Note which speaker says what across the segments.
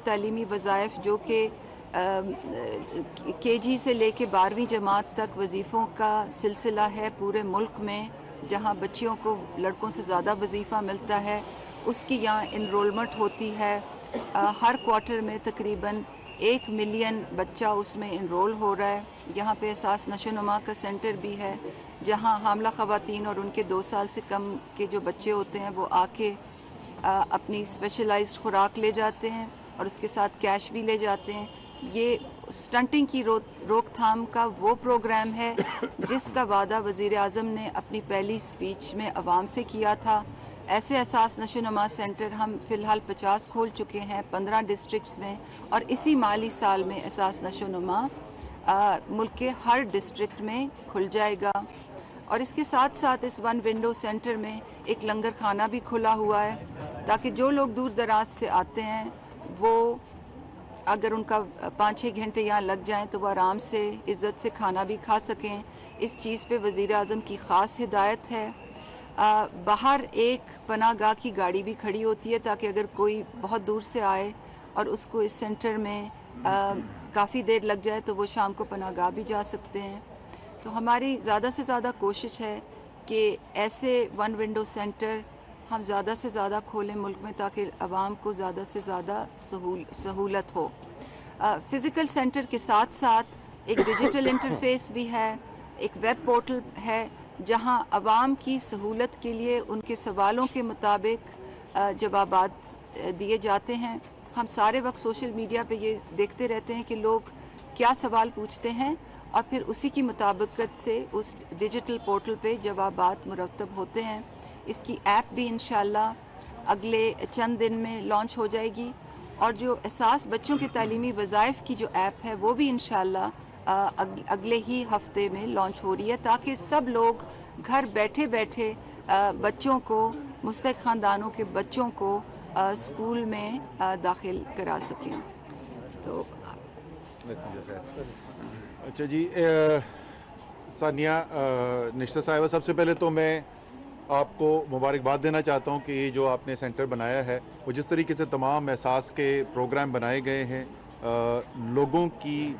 Speaker 1: تعلیمی وظائف جو کہ کے جی سے لے کے 12ویں جماعت تک وظیفوں کا سلسلہ ہے پورے ملک میں، جہاں بچیوں کو لڑکوں سے زیادہ وظیفہ ملتا ہے، اس کی یہاں انرولمنٹ ہوتی ہے۔ ہر کوارٹر میں تقریباً 1 ملین بچہ اس میں انرول ہو رہا ہے۔ یہاں پہ احساس نشو و نما کا سینٹر بھی ہے، جہاں حاملہ خواتین اور ان کے 2 سال سے کم کے جو بچے ہوتے ہیں وہ آ کے اپنی اسپیشلائزڈ خوراک لے جاتے ہیں اور اس کے ساتھ کیش بھی لے جاتے ہیں۔ یہ سٹنٹنگ کی روک تھام کا وہ پروگرام ہے جس کا وعدہ وزیر اعظم نے اپنی پہلی سپیچ میں عوام سے کیا تھا۔ ایسے احساس نشو و نما سینٹر ہم فی الحال 50 کھول چکے ہیں 15 ڈسٹرکٹس میں، اور اسی مالی سال میں احساس نشو و نما ملک کے ہر ڈسٹرکٹ میں کھل جائے گا۔ اور اس کے ساتھ ساتھ اس ون ونڈو سینٹر میں ایک لنگر خانہ بھی کھلا ہوا ہے، تاکہ جو لوگ دور دراز سے آتے ہیں وہ اگر ان کا 5-6 گھنٹے یہاں لگ جائیں تو وہ آرام سے عزت سے کھانا بھی کھا سکیں۔ اس چیز پہ وزیر اعظم کی خاص ہدایت ہے۔ باہر ایک پناہ گاہ کی گاڑی بھی کھڑی ہوتی ہے تاکہ اگر کوئی بہت دور سے آئے اور اس کو اس سینٹر میں کافی دیر لگ جائے تو وہ شام کو پناہ گاہ بھی جا سکتے ہیں۔ تو ہماری زیادہ سے زیادہ کوشش ہے کہ ایسے ون ونڈو سینٹر ہم زیادہ سے زیادہ کھولیں ملک میں تاکہ عوام کو زیادہ سے زیادہ سہولت ہو۔ فزیکل سینٹر کے ساتھ ساتھ ایک ڈیجیٹل انٹرفیس بھی ہے، ایک ویب پورٹل ہے جہاں عوام کی سہولت کے لیے ان کے سوالوں کے مطابق جوابات دیے جاتے ہیں۔ ہم سارے وقت سوشل میڈیا پہ یہ دیکھتے رہتے ہیں کہ لوگ کیا سوال پوچھتے ہیں اور پھر اسی کی مطابقت سے اس ڈیجیٹل پورٹل پہ جوابات مرتب ہوتے ہیں۔ اس کی ایپ بھی انشاءاللہ اگلے چند دن میں لانچ ہو جائے گی، اور جو احساس بچوں کے تعلیمی وظائف کی جو ایپ ہے وہ بھی انشاءاللہ اگلے ہی ہفتے میں لانچ ہو رہی ہے، تاکہ سب لوگ گھر بیٹھے بیٹھے بچوں کو، مستحق خاندانوں کے بچوں کو اسکول میں داخل کرا سکیں۔ تو
Speaker 2: اچھا جی، ثانیہ نشتر صاحبہ، سب سے پہلے تو میں آپ کو مبارکباد دینا چاہتا ہوں کہ یہ جو آپ نے سینٹر بنایا ہے وہ جس طریقے سے تمام احساس کے پروگرام بنائے گئے ہیں، لوگوں کی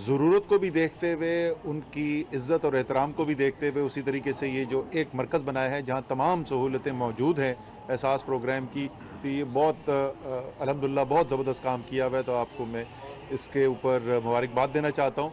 Speaker 2: ضرورت کو بھی دیکھتے ہوئے، ان کی عزت اور احترام کو بھی دیکھتے ہوئے، اسی طریقے سے یہ جو ایک مرکز بنایا ہے جہاں تمام سہولتیں موجود ہیں احساس پروگرام کی، تو یہ بہت الحمدللہ بہت زبردست کام کیا ہوا ہے، تو آپ کو میں اس کے اوپر مبارکباد دینا چاہتا ہوں۔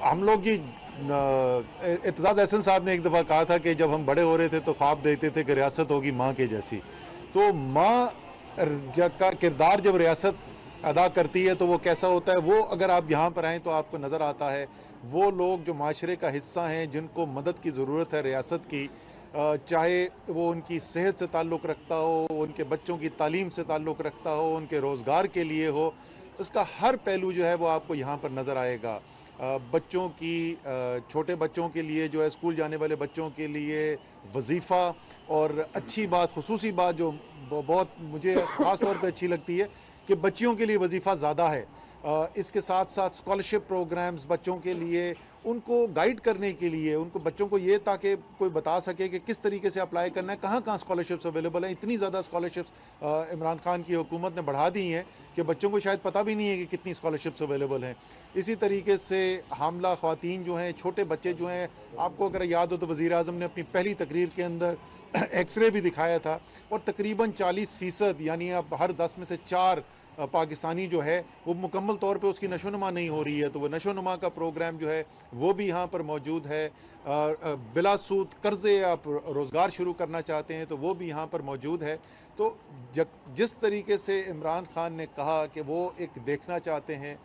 Speaker 2: ہم لوگ جی، اعتزاز احسن صاحب نے ایک دفعہ کہا تھا کہ جب ہم بڑے ہو رہے تھے تو خواب دیکھتے تھے کہ ریاست ہوگی ماں کے جیسی، تو ماں کا کردار جب ریاست ادا کرتی ہے تو وہ کیسا ہوتا ہے، وہ اگر آپ یہاں پر آئیں تو آپ کو نظر آتا ہے وہ لوگ جو معاشرے کا حصہ ہیں، جن کو مدد کی ضرورت ہے ریاست کی، چاہے وہ ان کی صحت سے تعلق رکھتا ہو، ان کے بچوں کی تعلیم سے تعلق رکھتا ہو، ان کے روزگار کے لیے ہو، اس کا ہر پہلو جو ہے وہ آپ کو یہاں پر نظر آئے گا۔ بچوں کی، چھوٹے بچوں کے لیے جو ہے اسکول جانے والے بچوں کے لیے وظیفہ، اور اچھی بات، خصوصی بات جو بہت مجھے خاص طور پہ اچھی لگتی ہے کہ بچیوں کے لیے وظیفہ زیادہ ہے۔ اس کے ساتھ ساتھ اسکالرشپ پروگرامز بچوں کے لیے، ان کو گائیڈ کرنے کے لیے، ان کو بچوں کو یہ تاکہ کوئی بتا سکے کہ کس طریقے سے اپلائی کرنا ہے، کہاں کہاں اسکالرشپس اویلیبل ہیں۔ اتنی زیادہ اسکالرشپس عمران خان کی حکومت نے بڑھا دی ہیں کہ بچوں کو شاید پتہ بھی نہیں ہے کہ کتنی اسکالرشپس اویلیبل ہیں۔ اسی طریقے سے حاملہ خواتین جو ہیں، چھوٹے بچے جو ہیں، آپ کو اگر یاد ہو تو وزیر اعظم نے اپنی پہلی تقریر کے اندر ایکس رے بھی دکھایا تھا، اور تقریباً 40%، یعنی اب ہر 10 میں سے 4 پاکستانی جو ہے وہ مکمل طور پہ اس کی نشو و نما نہیں ہو رہی ہے، تو وہ نشو و نما کا پروگرام جو ہے وہ بھی یہاں پر موجود ہے۔ بلا سود قرضے آپ روزگار شروع کرنا چاہتے ہیں تو وہ بھی یہاں پر موجود ہے۔ تو جس طریقے سے عمران خان نے کہا کہ وہ ایک دیکھنا چاہتے ہیں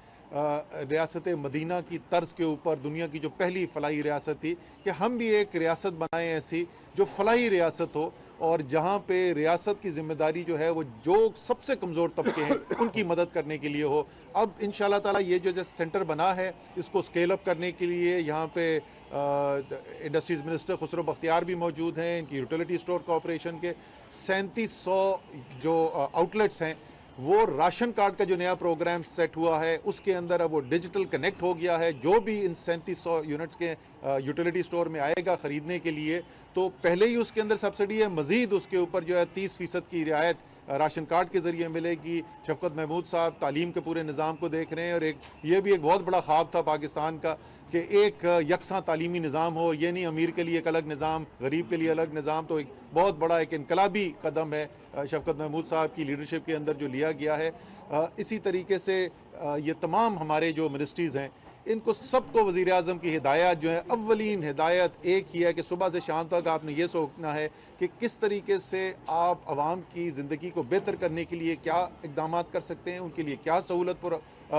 Speaker 2: ریاست مدینہ کی طرز کے اوپر، دنیا کی جو پہلی فلاحی ریاست تھی، کہ ہم بھی ایک ریاست بنائیں ایسی جو فلاحی ریاست ہو، اور جہاں پہ ریاست کی ذمہ داری جو ہے وہ جو سب سے کمزور طبقے ہیں ان کی مدد کرنے کے لیے ہو۔ اب انشاءاللہ تعالی یہ جو سینٹر بنا ہے اس کو سکیل اپ کرنے کے لیے یہاں پہ انڈسٹریز منسٹر خسرو بختیار بھی موجود ہیں، ان کی یوٹیلیٹی اسٹور کارپوریشن کے 3700 جو آؤٹ لیٹس ہیں، وہ راشن کارڈ کا جو نیا پروگرام سیٹ ہوا ہے اس کے اندر اب وہ ڈیجیٹل کنیکٹ ہو گیا ہے۔ جو بھی ان 3700 یونٹس کے یوٹیلیٹی اسٹور میں آئے گا خریدنے کے لیے، تو پہلے ہی اس کے اندر سبسڈی ہے، مزید اس کے اوپر جو ہے 30% کی رعایت راشن کارڈ کے ذریعے ملے گی. شفقت محمود صاحب تعلیم کے پورے نظام کو دیکھ رہے ہیں، اور یہ بھی ایک بہت بڑا خواب تھا پاکستان کا کہ ایک یکساں تعلیمی نظام ہو. یہ نہیں امیر کے لیے ایک الگ نظام، غریب کے لیے الگ نظام. تو ایک بہت بڑا ایک انقلابی قدم ہے شفقت محمود صاحب کی لیڈرشپ کے اندر جو لیا گیا ہے. اسی طریقے سے یہ تمام ہمارے جو منسٹریز ہیں، ان کو سب کو وزیر اعظم کی ہدایات جو ہے، اولین ہدایت ایک ہی ہے کہ صبح سے شام تک آپ نے یہ سوچنا ہے کہ کس طریقے سے آپ عوام کی زندگی کو بہتر کرنے کے لیے کیا اقدامات کر سکتے ہیں، ان کے لیے کیا سہولت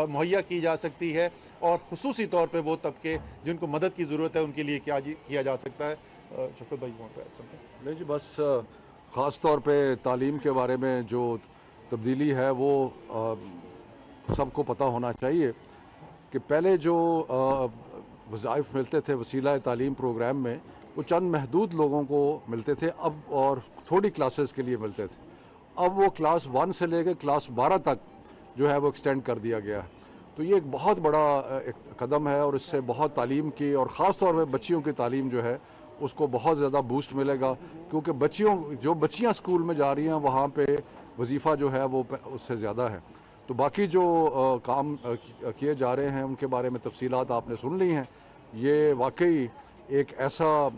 Speaker 2: مہیا کی جا سکتی ہے، اور خصوصی طور پہ وہ طبقے جن کو مدد کی ضرورت ہے ان کے لیے کیا کیا جا سکتا ہے. شفقت بھائی
Speaker 3: نہیں جی، بس خاص طور پہ تعلیم کے بارے میں جو تبدیلی ہے وہ سب کو پتہ ہونا چاہیے کہ پہلے جو وظائف ملتے تھے وسیلہ تعلیم پروگرام میں، وہ چند محدود لوگوں کو ملتے تھے اب، اور تھوڑی کلاسز کے لیے ملتے تھے. اب وہ کلاس 1 سے لے کے کلاس 12 تک جو ہے وہ ایکسٹینڈ کر دیا گیا ہے. تو یہ ایک بہت بڑا قدم ہے، اور اس سے بہت تعلیم کی اور خاص طور پہ بچیوں کی تعلیم جو ہے اس کو بہت زیادہ بوسٹ ملے گا، کیونکہ بچیاں اسکول میں جا رہی ہیں وہاں پہ وظیفہ جو ہے وہ اس سے زیادہ ہے. تو باقی جو کام کیے جا رہے ہیں ان کے بارے میں تفصیلات آپ نے سن لی ہیں. یہ واقعی ایک ایسا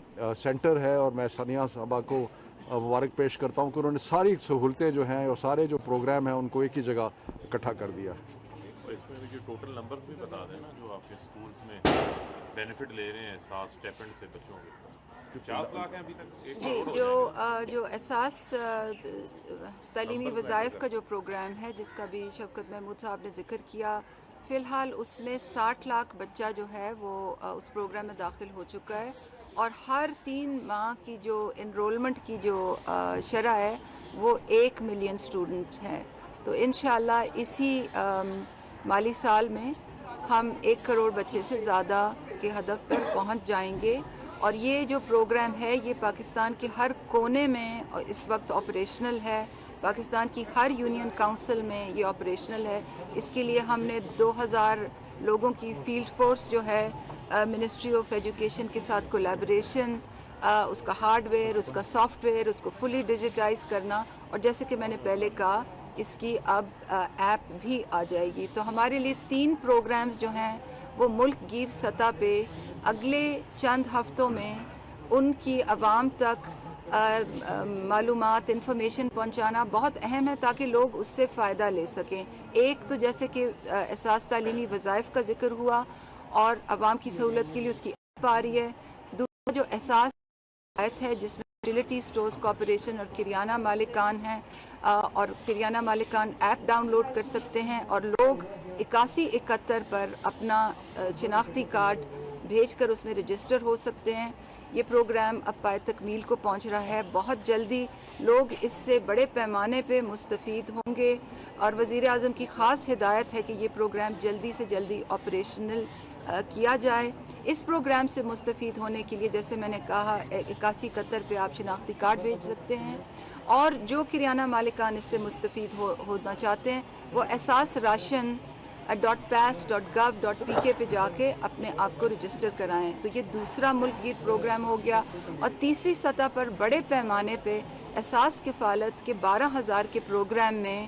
Speaker 3: سینٹر ہے، اور میں ثانیہ صاحبہ کو مبارک پیش کرتا ہوں کہ انہوں نے ساری سہولتیں جو ہیں اور سارے جو پروگرام ہیں ان کو ایک ہی جگہ اکٹھا کر دیا.
Speaker 4: اور اس میں جو ٹوٹل نمبر بھی بتا دیں نا جو آپ کے اسکولس میں بینیفٹ لے رہے ہیں ساتھ اسٹیپنڈ سے بچوں کے 50 لاکھ ہیں ابھی تک.
Speaker 1: جی، جو احساس تعلیمی وظائف کا جو پروگرام ہے جس کا بھی شفقت محمود صاحب نے ذکر کیا، فی الحال اس میں 60 لاکھ بچہ جو ہے وہ اس پروگرام میں داخل ہو چکا ہے، اور ہر 3 ماہ کی جو انرولمنٹ کی جو شرح ہے وہ 1 ملین اسٹوڈنٹ ہے. تو انشاءاللہ اسی مالی سال میں ہم 1 کروڑ بچے سے زیادہ کے ہدف پر پہنچ جائیں گے. اور یہ جو پروگرام ہے یہ پاکستان کے ہر کونے میں اس وقت آپریشنل ہے. پاکستان کی ہر یونین کاؤنسل میں یہ آپریشنل ہے. اس کے لیے ہم نے 2000 لوگوں کی فیلڈ فورس جو ہے منسٹری آف ایجوکیشن کے ساتھ کولیبریشن، اس کا ہارڈ ویئر، اس کا سافٹ ویئر، اس کو فلی ڈیجیٹائز کرنا، اور جیسے کہ میں نے پہلے کہا اس کی اب ایپ بھی آ جائے گی. تو ہمارے لیے 3 پروگرامز جو ہیں وہ ملک گیر سطح پہ اگلے چند ہفتوں میں ان کی عوام تک معلومات، انفارمیشن پہنچانا بہت اہم ہے تاکہ لوگ اس سے فائدہ لے سکیں. ایک تو جیسے کہ احساس تعلیمی وظائف کا ذکر ہوا اور عوام کی سہولت کے لیے اس کی ایپ آ رہی ہے. دوسرا جو احساس ہے جس میں یوٹیلیٹی سٹورز کارپوریشن اور کریانہ مالکان ہیں، اور کریانہ مالکان ایپ ڈاؤن لوڈ کر سکتے ہیں اور لوگ 8171 پر اپنا شناختی کارڈ بھیج کر اس میں رجسٹر ہو سکتے ہیں. یہ پروگرام اب پائے تکمیل کو پہنچ رہا ہے. بہت جلدی لوگ اس سے بڑے پیمانے پہ مستفید ہوں گے، اور وزیر اعظم کی خاص ہدایت ہے کہ یہ پروگرام جلدی سے جلدی آپریشنل کیا جائے. اس پروگرام سے مستفید ہونے کے لیے جیسے میں نے کہا 8171 پہ آپ شناختی کارڈ بھیج سکتے ہیں، اور جو کریانہ مالکان اس سے مستفید ہونا چاہتے ہیں وہ احساس راشن .pass.gov.pk پہ جا کے اپنے آپ کو رجسٹر کرائیں. تو یہ دوسرا ملک گیر پروگرام ہو گیا. اور تیسری سطح پر بڑے پیمانے پہ احساس کفالت کے 12,000 کے پروگرام میں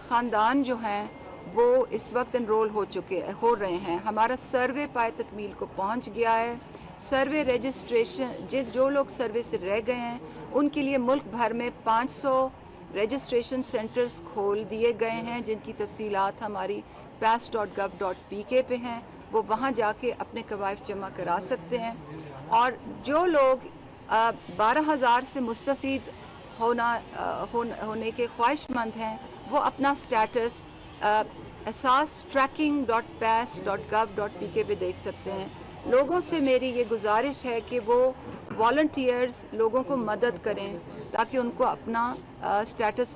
Speaker 1: خاندان جو ہیں وہ اس وقت انرول ہو رہے ہیں. ہمارا سروے پائے تکمیل کو پہنچ گیا ہے. سروے رجسٹریشن جو لوگ سروے سے رہ گئے ہیں ان کے لیے ملک بھر میں 500 رجسٹریشن سینٹرز کھول دیے گئے ہیں جن کی تفصیلات ہماری pass.gov.pk پہ ہیں. وہ وہاں جا کے اپنے قوائف جمع کرا سکتے ہیں. اور جو لوگ 12,000 سے مستفید ہونے کے خواہش مند ہیں وہ اپنا سٹیٹس احساس tracking.pass.gov.pk پہ دیکھ سکتے ہیں. لوگوں سے میری یہ گزارش ہے کہ وہ والنٹیئرز لوگوں کو مدد کریں تاکہ ان کو اپنا سٹیٹس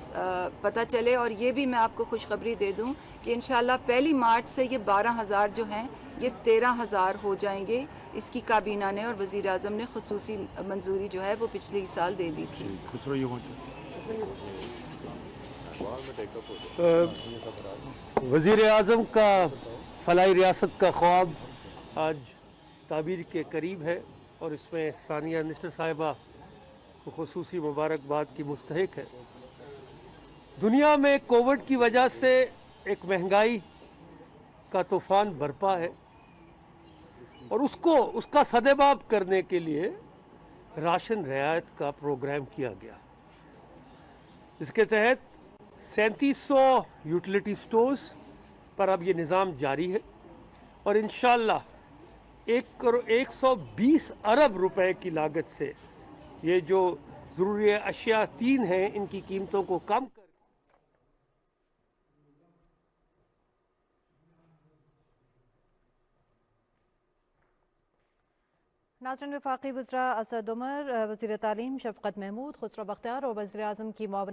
Speaker 1: پتہ چلے. اور یہ بھی میں آپ کو خوشخبری دے دوں کہ انشاءاللہ 1 مارچ سے یہ 12,000 جو ہیں یہ 13,000 ہو جائیں گے. اس کی کابینہ نے اور وزیر اعظم نے خصوصی منظوری جو ہے وہ پچھلے سال دے دی تھی.
Speaker 5: وزیر اعظم کا فلاحی ریاست کا خواب آج تعبیر کے قریب ہے، اور اس میں ثانیہ نشتر صاحبہ کو خصوصی مبارکباد کی مستحق ہے. دنیا میں کووڈ کی وجہ سے ایک مہنگائی کا طوفان برپا ہے اور اس کا سدباب کرنے کے لیے راشن رعایت کا پروگرام کیا گیا. اس کے تحت 3700 یوٹیلیٹی سٹورز پر اب یہ نظام جاری ہے اور انشاءاللہ 120 ارب روپے کی لاگت سے یہ جو ضروری اشیاء 3 ہیں ان کی قیمتوں کو کم کر
Speaker 6: ناظرین، وفاقی وزراء اسد عمر، وزیر تعلیم شفقت محمود، خسرو بختیار اور وزیر اعظم کی معاون